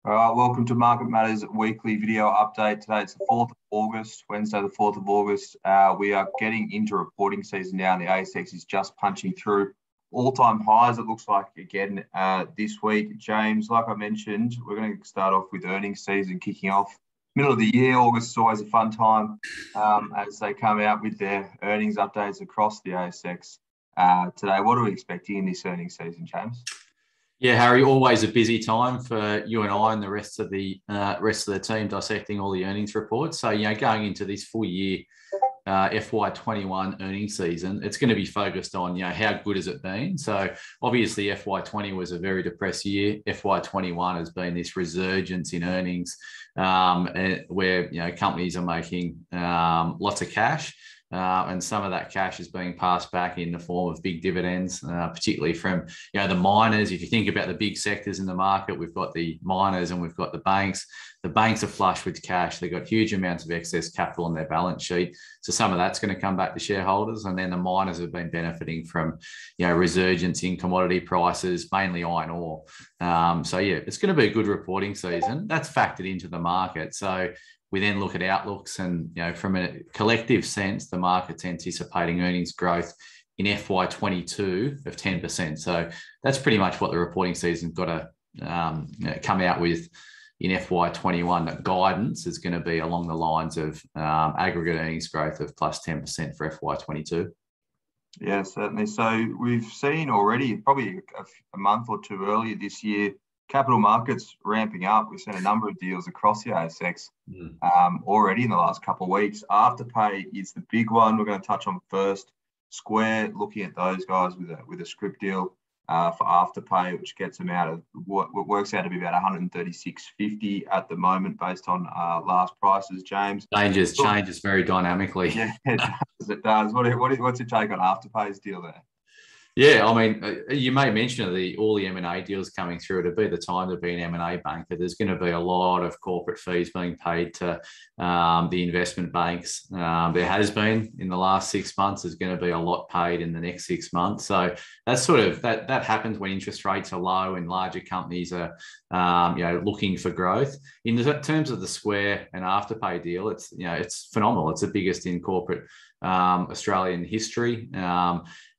All right, welcome to Market Matters weekly video update. Today it's the 4th of August, Wednesday the 4th of August. We are getting into reporting season now, and the ASX is just punching through all-time highs, it looks like, again this week. James, like I mentioned, we're going to start off with earnings season kicking off. Middle of the year, August is always a fun time as they come out with their earnings updates across the ASX. Today, what are we expecting in this earnings season, James? Yeah, Harry, always a busy time for you and I and the rest of the team dissecting all the earnings reports. So, going into this full year FY21 earnings season, it's going to be focused on, how good has it been? So obviously FY20 was a very depressed year. FY21 has been this resurgence in earnings where, companies are making lots of cash. And some of that cash is being passed back in the form of big dividends, particularly from the miners. If you think about the big sectors in the market, we've got the miners and we've got the banks. The banks are flush with cash. They've got huge amounts of excess capital on their balance sheet. So some of that's going to come back to shareholders. And then the miners have been benefiting from resurgence in commodity prices, mainly iron ore. It's going to be a good reporting season. That's factored into the market. So we then look at outlooks and, from a collective sense, the market's anticipating earnings growth in FY22 of 10%. So that's pretty much what the reporting season's got to come out with in FY21. That guidance is going to be along the lines of aggregate earnings growth of plus 10% for FY22. Yeah, certainly. So we've seen already, probably a month or two earlier this year, capital markets ramping up. We've seen a number of deals across the ASX already in the last couple of weeks. Afterpay is the big one we're going to touch on first. Square, looking at those guys with a scrip deal for Afterpay, which gets them out of what works out to be about 136.50 at the moment based on last prices. James, changes very dynamically. Yeah, it does. What's your take on Afterpay's deal there? Yeah, I mean, you made mention of all the M&A deals coming through. It'll be the time to be an M&A banker. There's going to be a lot of corporate fees being paid to the investment banks. There has been in the last 6 months. There's going to be a lot paid in the next 6 months. So that's sort of that happens when interest rates are low and larger companies are looking for growth. In terms of the Square and Afterpay deal, it's phenomenal. It's the biggest in corporate Australian history.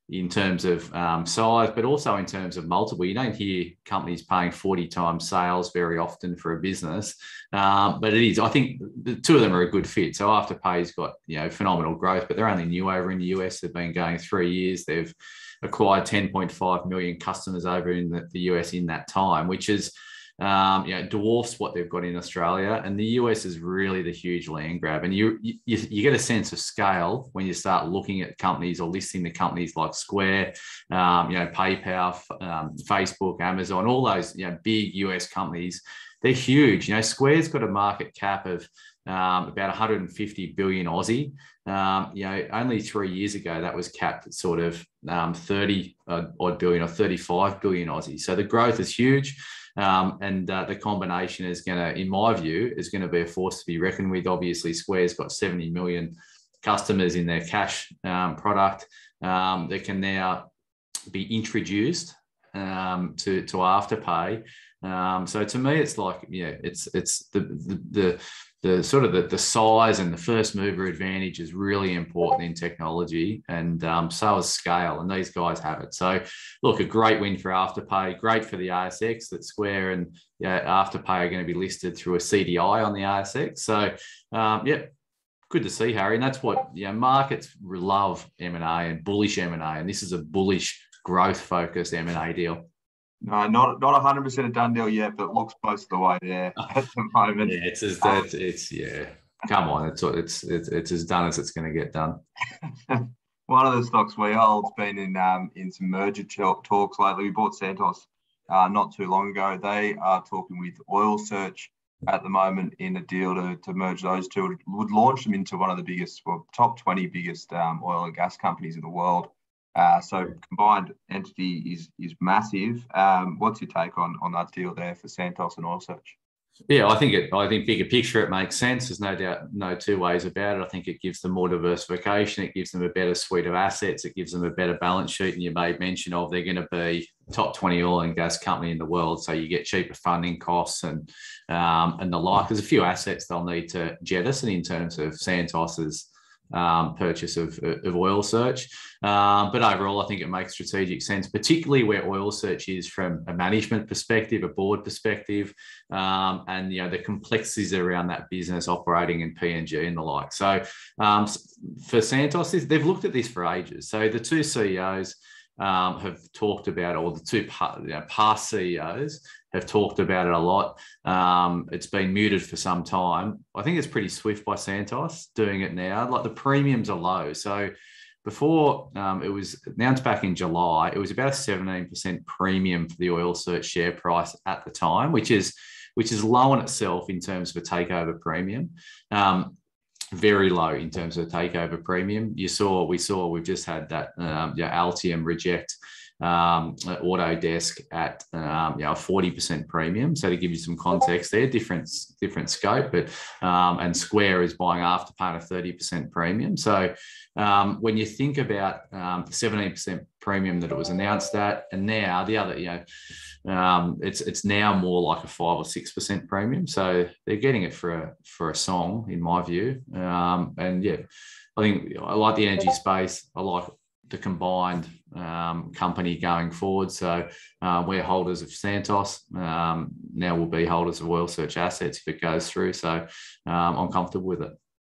In terms of size, but also in terms of multiple. You don't hear companies paying 40 times sales very often for a business, but it is. I think the two of them are a good fit. So Afterpay's got phenomenal growth, but they're only new over in the US. They've been going 3 years. They've acquired 10.5 million customers over in the US in that time, which is dwarfs what they've got in Australia. And the US is really the huge land grab. And you get a sense of scale when you start looking at companies or listing the companies like Square, PayPal, Facebook, Amazon, all those big US companies. They're huge. Square's got a market cap of about 150 billion Aussie. Only 3 years ago that was capped at sort of 30 odd billion or 35 billion Aussie. So the growth is huge. And the combination is going to, in my view, is going to be a force to be reckoned with. Obviously, Square's got 70 million customers in their cash product that can now be introduced to Afterpay. So to me, it's like, it's the sort of the size and the first mover advantage is really important in technology, and so is scale, and these guys have it. So look, a great win for Afterpay, great for the ASX that Square and Afterpay are going to be listed through a CDI on the ASX. So good to see, Harry. And that's what markets love, M&A and bullish M&A, and this is a bullish growth focused M&A deal. No, not 100% a done deal yet, but it looks most of the way there at the moment. Yeah, come on, it's as done as it's going to get done. One of the stocks we hold's been in some merger talks lately. We bought Santos not too long ago. They are talking with Oil Search at the moment in a deal to merge those two. It would launch them into one of the top 20 biggest oil and gas companies in the world. So combined entity is massive. What's your take on that deal there for Santos and Oil Search? Yeah, I think bigger picture, it makes sense. There's no doubt, no two ways about it. I think it gives them more diversification. It gives them a better suite of assets. It gives them a better balance sheet. And you made mention of they're going to be top 20 oil and gas company in the world. So you get cheaper funding costs and the like. There's a few assets they'll need to jettison in terms of Santos's purchase of Oil Search. But overall, I think it makes strategic sense, particularly where Oil Search is from a management perspective, a board perspective, and the complexities around that business operating in PNG and the like. So for Santos, they've looked at this for ages. So the two CEOs have talked about, or the two past CEOs have talked about it a lot. It's been muted for some time. I think it's pretty swift by Santos doing it now. Like, the premiums are low. So before it was announced back in July, it was about a 17% premium for the Oil Search share price at the time, which is low in itself in terms of a takeover premium. Very low in terms of takeover premium. We've just had that Altium reject Autodesk at a 40% premium. So to give you some context there, different scope, but and Square is buying Afterpay at a 30% premium. So when you think about the 17% premium that it was announced at, and now the other, it's now more like a 5 or 6% premium. So they're getting it for a song, in my view. And yeah, I think I like the energy space. I like the combined company going forward. So we're holders of Santos. Now we'll be holders of Oil Search assets if it goes through. So I'm comfortable with it.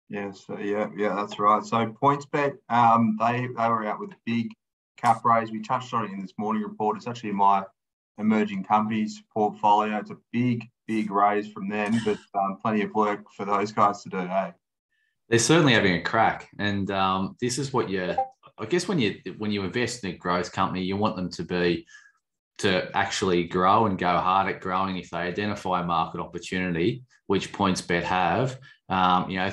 Yes, yeah, that's right. So PointsBet, they were out with a big cap raise. We touched on it in this morning report. It's actually in my emerging companies portfolio. It's a big raise from them, but plenty of work for those guys to do. Hey, they're certainly having a crack, and this is what I guess when you invest in a growth company, you want them to actually grow and go hard at growing. If they identify a market opportunity, which PointsBet have,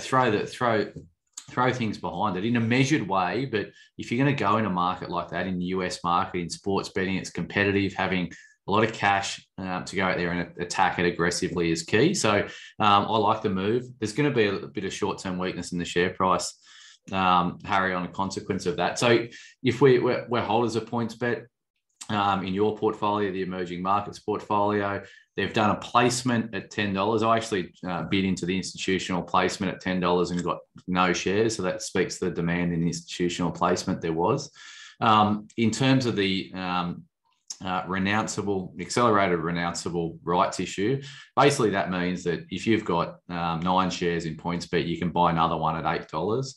throw things behind it in a measured way. But if you're going to go in a market like that, in the US market, in sports betting, it's competitive. Having a lot of cash to go out there and attack it aggressively is key. So I like the move. There's going to be a bit of short-term weakness in the share price, Harry, on a consequence of that. So if we're holders of PointsBet in your portfolio, the emerging markets portfolio, they've done a placement at $10. I actually bid into the institutional placement at $10 and got no shares. So that speaks to the demand in the institutional placement there was. In terms of the accelerated renounceable rights issue, basically that means that if you've got 9 shares in PointsBet, you can buy another one at $8.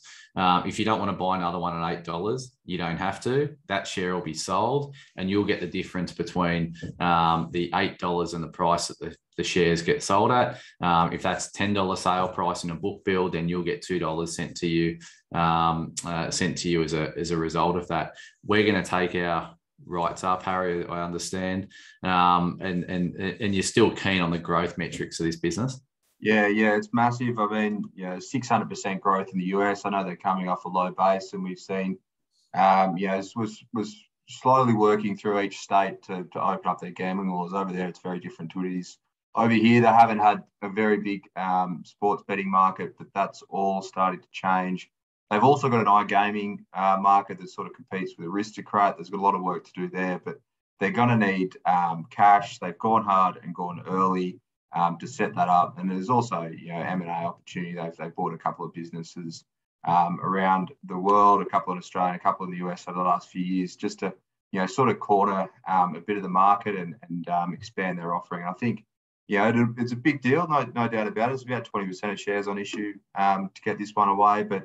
If you don't want to buy another one at $8, you don't have to. That share will be sold, and you'll get the difference between the $8 and the price that the shares get sold at. If that's $10 sale price in a book build, then you'll get $2 sent to you as a result of that. We're going to take our rights up, Harry, I understand, and you're still keen on the growth metrics of this business. Yeah, it's massive. I mean, 600% growth in the US. I know they're coming off a low base, and we've seen, it was slowly working through each state to open up their gambling laws. Over there, it's very different to what it is over here. They haven't had a very big sports betting market, but that's all started to change. They've also got an iGaming market that sort of competes with Aristocrat. There's got a lot of work to do there, but they're going to need cash. They've gone hard and gone early to set that up. And there's also, M&A opportunity. They've bought a couple of businesses around the world, a couple in Australia, a couple in the US over the last few years, just to, sort of corner a bit of the market and expand their offering. I think, it's a big deal, no doubt about it. It's about 20% of shares on issue to get this one away. But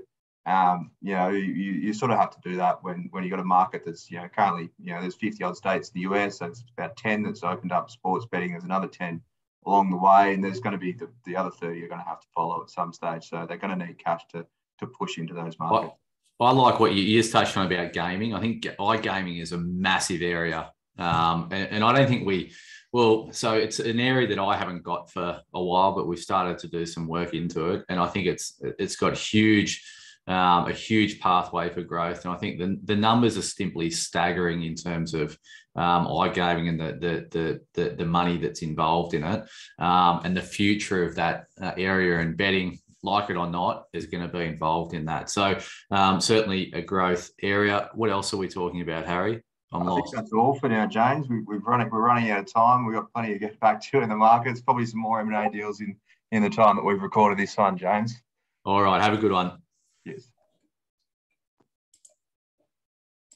you sort of have to do that when you've got a market that's, currently, there's 50 odd states in the US. So it's about 10 that's opened up sports betting. There's another 10 along the way, and there's going to be the other 30 are going to have to follow at some stage. So they're going to need cash to push into those markets. I like what you just touched on about gaming. I think iGaming is a massive area. And I don't think so it's an area that I haven't got for a while, but we've started to do some work into it. And I think it's got a huge pathway for growth. And I think the numbers are simply staggering in terms of iGaming and the money that's involved in it, and the future of that area, and betting, like it or not, is going to be involved in that. So certainly a growth area. What else are we talking about, Harry? I'm I think lost. that's all for now, James. We're running out of time. We've got plenty to get back to in the markets. Probably some more M&A deals in the time that we've recorded this one, James. All right. Have a good one.